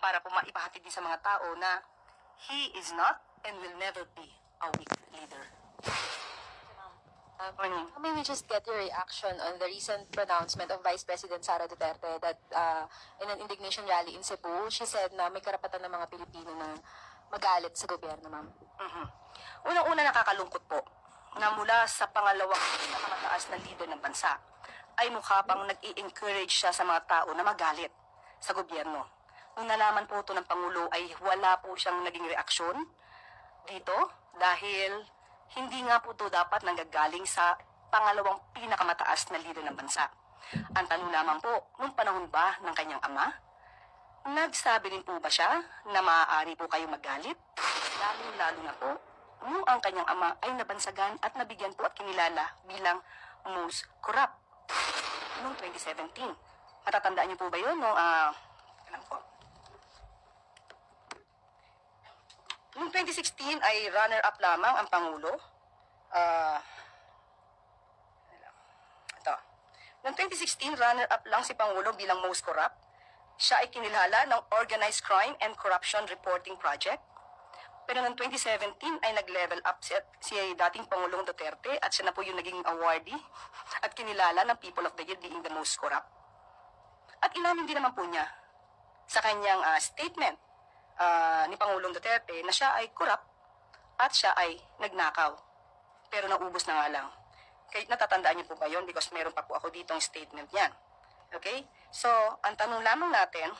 para po maipahatid din sa mga tao na he is not and will never be a weak leader. Morning. May we just get your reaction on the recent pronouncement of Vice President Sara Duterte that in an indignation rally in Cebu, she said na may karapatan ng mga Pilipino na magalit sa gobyerno, ma'am? Unang-una, nakakalungkot po na mula sa pangalawang pinakamataas na leader ng bansa ay mukha pang nag-i-encourage siya sa mga tao na magalit sa gobyerno. Nung nalaman po ito ng Pangulo ay wala po siyang naging reaksyon dito dahil hindi nga po ito dapat nanggagaling sa pangalawang pinakamataas na leader ng bansa. Ang tanong lamang po, nung panahon ba ng kanyang ama, nagsabi din po ba siya na maaari po kayong magalit? Lalo na po, nung ang kanyang ama ay nabansagan at nabigyan po at kinilala bilang most corrupt noong 2017. Matatandaan niyo po ba yun? Alam ko. Noong 2016 ay runner-up lamang ang Pangulo. Ito. Noong 2016, runner-up lang si Pangulo bilang most corrupt. Siya ay kinilala ng Organized Crime and Corruption Reporting Project. Pero noong 2017 ay nag-level up si dating Pangulong Duterte at siya na po yung naging awardee at kinilala ng People of the Year being the most corrupt. At inamin din naman po niya sa kanyang statement ni Pangulong Duterte na siya ay corrupt at siya ay nagnakaw. Pero naubos na nga lang. Kaya natatandaan niyo po ba yun? Because meron pa po ako ditong statement niyan. Okay? So, ang tanong lamang natin,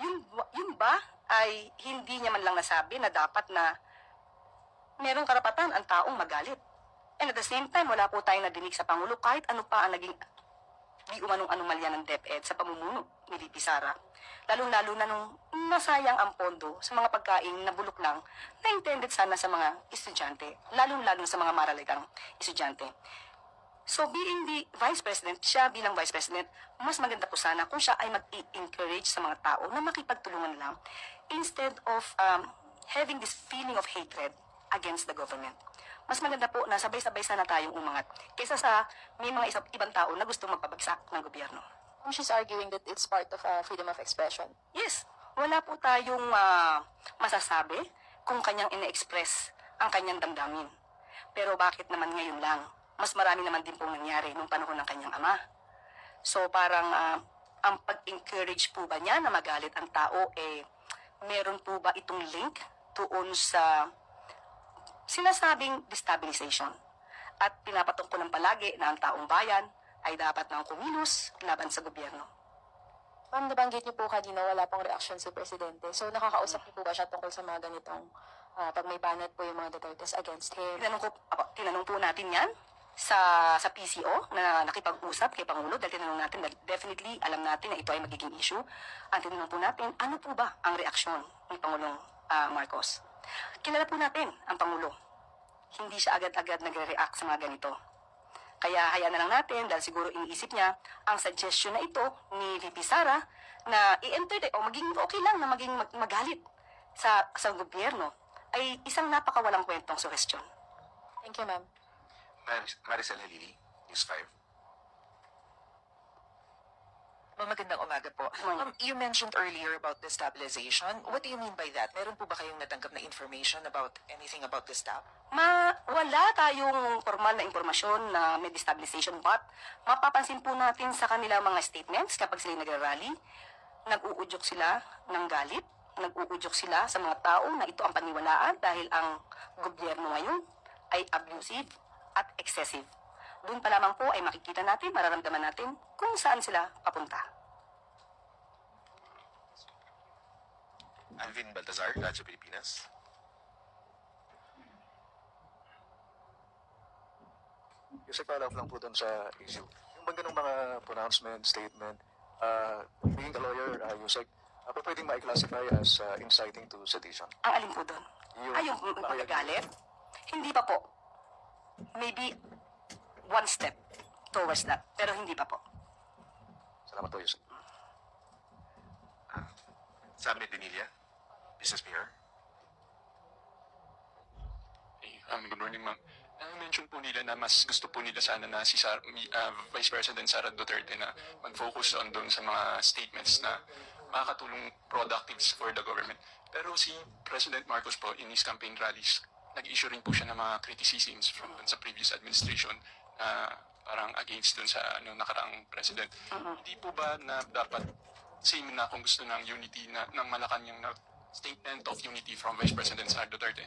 yun ba ay hindi niya man lang nasabi na dapat na merong karapatan ang taong magalit. And at the same time, wala po tayong nadinig sa Pangulo kahit ano pa ang naging di umanong anomalya ng DepEd sa pamumuno ni VP Sara. Lalong-lalo na nung nasayang ang pondo sa mga pagkain na bulok lang na intended sana sa mga estudyante, lalong-lalo sa mga maralagang estudyante. So being the Vice President, siya bilang Vice President, mas maganda po sana kung siya ay mag-encourage sa mga tao na makipagtulungan lang instead of having this feeling of hatred against the government. Mas maganda po na sabay-sabay sana tayong umangat kaysa sa may mga ibang tao na gustong magpabagsak ng gobyerno. She's arguing that it's part of freedom of expression. Yes, wala po tayong masasabi kung kanyang ine-express ang kanyang damdamin. Pero bakit naman ngayon lang? Mas marami naman din pong nangyari nung panahon ng kanyang ama. So parang ang pag-encourage po ba niya na magalit ang tao, meron po ba itong link tuon sa sinasabing destabilization? At pinapatok ko ng palagi na ang taong bayan ay dapat nang kumilos laban sa gobyerno. Ma'am, nabanggit niyo po kanina wala pong reaksyon si Presidente. So nakakausap niyo po ba siya tungkol sa mga ganitong pag may banat po yung mga Dutertes against him? Tinanong po natin yan sa PCO na nakipag-usap kay Pangulo dahil tinanong natin, definitely alam natin na ito ay magiging issue. Ang tinanong po natin, ano po ba ang reaksyon ni Pangulong Marcos? Kilala po natin ang Pangulo. Hindi siya agad-agad nagre-react sa mga ganito. Kaya hayaan na lang natin dahil siguro iniisip niya ang suggestion na ito ni VP Sara na i-entertain o maging okay lang na maging magalit sa gobyerno ay isang napakawalang kwentong suggestion. Thank you, ma'am. Maricel Halili, News 5. Ma'am, magandang umaga po. Ma'am, you mentioned earlier about destabilization. What do you mean by that? Meron po ba kayong natanggap na information about anything about the staff? Wala tayong formal na impormasyon na may destabilization, but mapapansin po natin sa kanilang mga statements kapag sila nag-rally, nag-uudyok sila ng galit, nag-uudyok sila sa mga tao na ito ang paniwalaan dahil ang gobyerno ngayon ay abusive at excessive. Doon pa lamang po ay makikita natin, mararamdaman natin kung saan sila papunta. Alvin Baltazar, Radyo Pilipinas. Kasi follow-up lang po doon sa issue. Yung bang ganung mga pronouncement, statement, being a lawyer, Yusek, pwedeng ma-classify as inciting to sedition? Ang alin po doon? Yung magagalit? Hindi pa po. Maybe one step towards that, pero hindi pa po. Salamat po, Yusek. Samuel Benilla, Business Mayor. Good morning, ma'am. Mention po nila na mas gusto po nila sana na si Vice President Sara Duterte na mag-focus on doon sa mga statements na makakatulong productives for the government. Pero si President Marcos po, in his campaign rallies, nag-issue rin po siya ng mga criticisms from dun sa previous administration na parang against dun sa nakaraang president. Hindi po ba na dapat same na kung gusto ng unity ng Malacanang na statement of unity from Vice President Sara Duterte,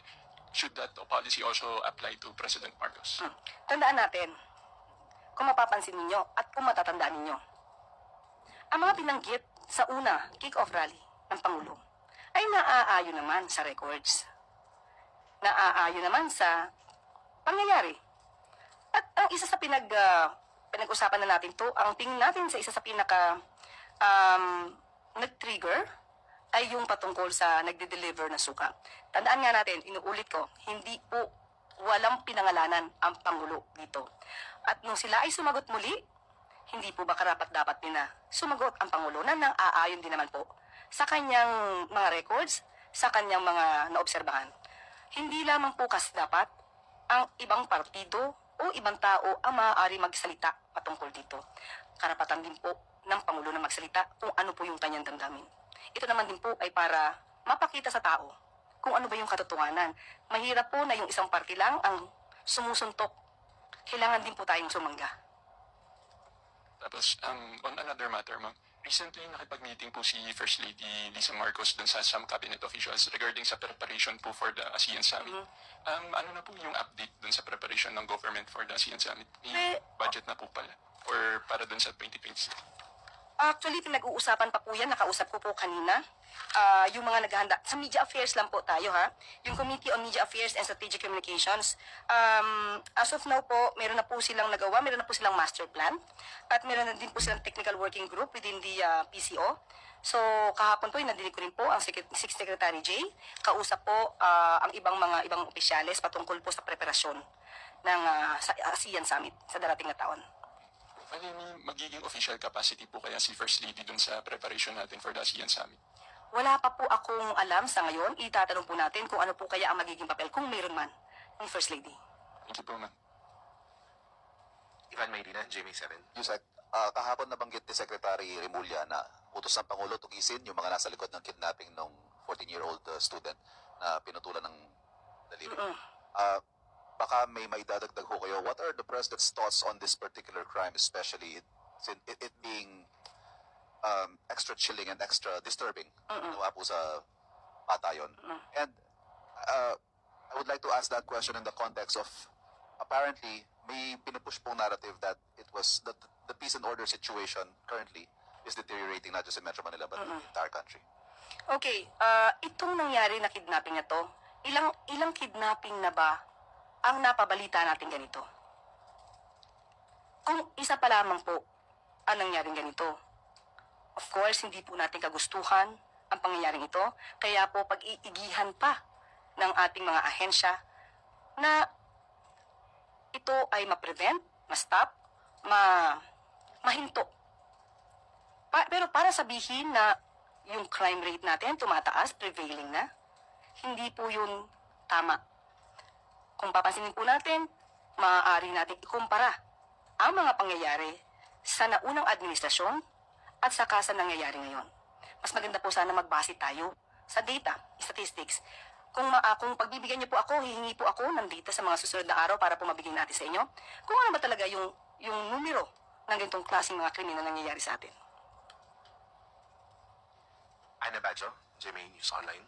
should that policy also apply to President Marcos? Tandaan natin, kung mapapansin ninyo at kung matatandaan ninyo, ang mga binanggit sa una kick-off rally ng Pangulo ay naaayon naman sa records. Naaayon naman sa pangyayari. At ang isa sa pinag-usapan na natin to, ang tingin natin sa isa sa nag-trigger ay yung patungkol sa nagde-deliver na suka. Tandaan nga natin, inuulit ko, hindi po walang pinangalanan ang Pangulo dito. At nung sila ay sumagot muli, hindi po ba karapat-dapat din na sumagot ang Pangulo na nang aayon din naman po sa kanyang mga records, sa kanyang mga naobserbahan. Hindi lamang po kasi dapat ang ibang partido o ibang tao ang maaari magsalita patungkol dito. Karapatan din po ng Pangulo na magsalita kung ano po yung kanyang damdamin. Ito naman din po ay para mapakita sa tao kung ano ba yung katotohanan. Mahirap po na yung isang party lang ang sumusuntok. Kailangan din po tayong sumangga. Tapos, on another matter, ma'am, recently nakipag-meeting po si First Lady Lisa Marcos dun sa some cabinet officials regarding sa preparation po for the ASEAN Summit. Ano na po yung update dun sa preparation ng government for the ASEAN Summit? May budget na po pala? Or para dun sa 2026? Actually, pinag-uusapan pa po yan. Nakausap ko po kanina. Yung mga naghahanda. Sa media affairs lang po tayo, ha? Yung Committee on Media Affairs and Strategic Communications. As of now po, meron na po silang nagawa. Meron na po silang master plan. At meron na din po silang technical working group within the PCO. So, kahapon po, nadinig ko rin po ang Sixth Secretary Jay. Kausap po ang ibang opisyales patungkol po sa preparasyon ng sa ASEAN Summit sa darating na taon. May magiging official capacity po kaya si First Lady dun sa preparation natin for the ASEAN Summit? Wala pa po akong alam sa ngayon. Itatanong po natin kung ano po kaya ang magiging papel kung mayroon man ng First Lady. Thank you po, ma'am. Ivan Mayrina, GMA7. Yusek, kahapon nabanggit ni Secretary Remulla na utos ng Pangulo tugisin yung mga nasa likod ng kidnapping ng 14-year-old student na pinutulan ng daliri. Baka may maidadagdag ho kayo. What are the President's thoughts on this particular crime, especially it being extra chilling and extra disturbing? Nawa po sa patayon. And I would like to ask that question in the context of apparently may pinupush pong narrative that it was the peace and order situation currently is deteriorating not just in Metro Manila but in the entire country. Okay, itong nangyari na kidnapping na to, ilang kidnapping na ba ang napabalita natin ganito? Kung isa pa lamang po ang nangyaring ganito, of course, hindi po natin kagustuhan ang pangyayaring ito, kaya po pag-iigihan pa ng ating mga ahensya na ito ay ma-prevent, ma-stop, mahinto. Pero para sabihin na yung crime rate natin tumataas, prevailing na, hindi po yun tama. Kung papansinin po natin, maaari natin ikumpara ang mga pangyayari sa naunang administrasyon at saka sa nangyayari ngayon. Mas maganda po sana magbase tayo sa data, statistics. Kung pagbibigyan niyo po ako, hihingi po ako ng data sa mga susunod na araw para po mabigyan natin sa inyo kung ano ba talaga yung numero ng ganitong klaseng mga krimen na nangyayari sa atin. Ana Badjo, GMA News Online.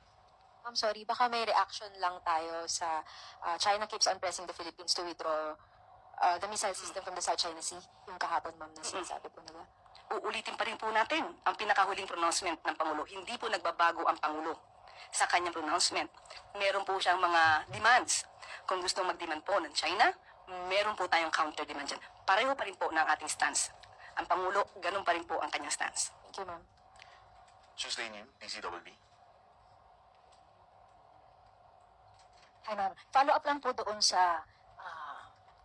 I'm sorry, baka may reaction lang tayo sa China keeps on pressing the Philippines to withdraw the missile system from the South China Sea. Yung kahapon, ma'am, na sinasabi po nila. Uulitin pa rin po natin ang pinakahuling pronouncement ng Pangulo. Hindi po nagbabago ang Pangulo sa kanyang pronouncement. Meron po siyang mga demands. Kung gusto mag-demand po ng China, meron po tayong counter-demand dyan. Pareho pa rin po ng ating stance. Ang Pangulo, ganun pa rin po ang kanyang stance. Thank you, ma'am. Tuesday News, DCWB. Hi, ma'am. Follow up lang po doon sa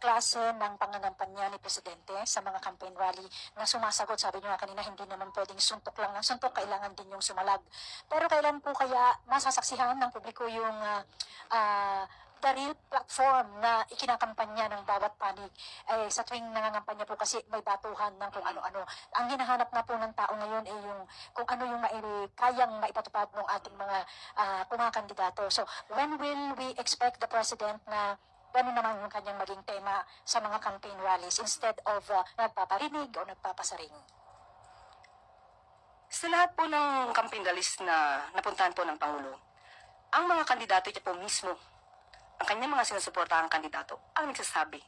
klase ng pangangampanya ni Presidente sa mga campaign rally na sumasagot. Sabi niyo nga kanina, hindi naman pwedeng suntok lang ng suntok, kailangan din yung sumalag. Pero kailan po kaya masasaksihan ng publiko yung the real platform na ikinakampanya ng bawat panig. Sa tuwing nangangampanya po kasi may batuhan ng kung ano-ano. Ang hinahanap na po ng tao ngayon ay yung kung ano yung kayang maipatupad ng ating mga kumakandidato. So, when will we expect the President na gano'n naman yung kanyang maging tema sa mga campaign rallies instead of nagpaparinig o nagpapasaring? Sa lahat po ng campaign rallies na napuntahan po ng Pangulo, ang mga kandidato niya po mismo, ang kanyang mga sinusuportahang kandidato, ang nagsasabi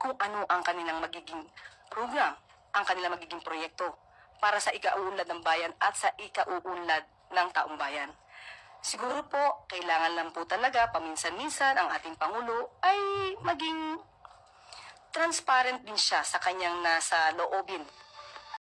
kung ano ang kanilang magiging program, ang kanilang magiging proyekto para sa ikauunlad ng bayan at sa ikauunlad ng taong bayan. Siguro po, kailangan lang po talaga paminsan-minsan ang ating Pangulo ay maging transparent din siya sa kanyang nasa loobin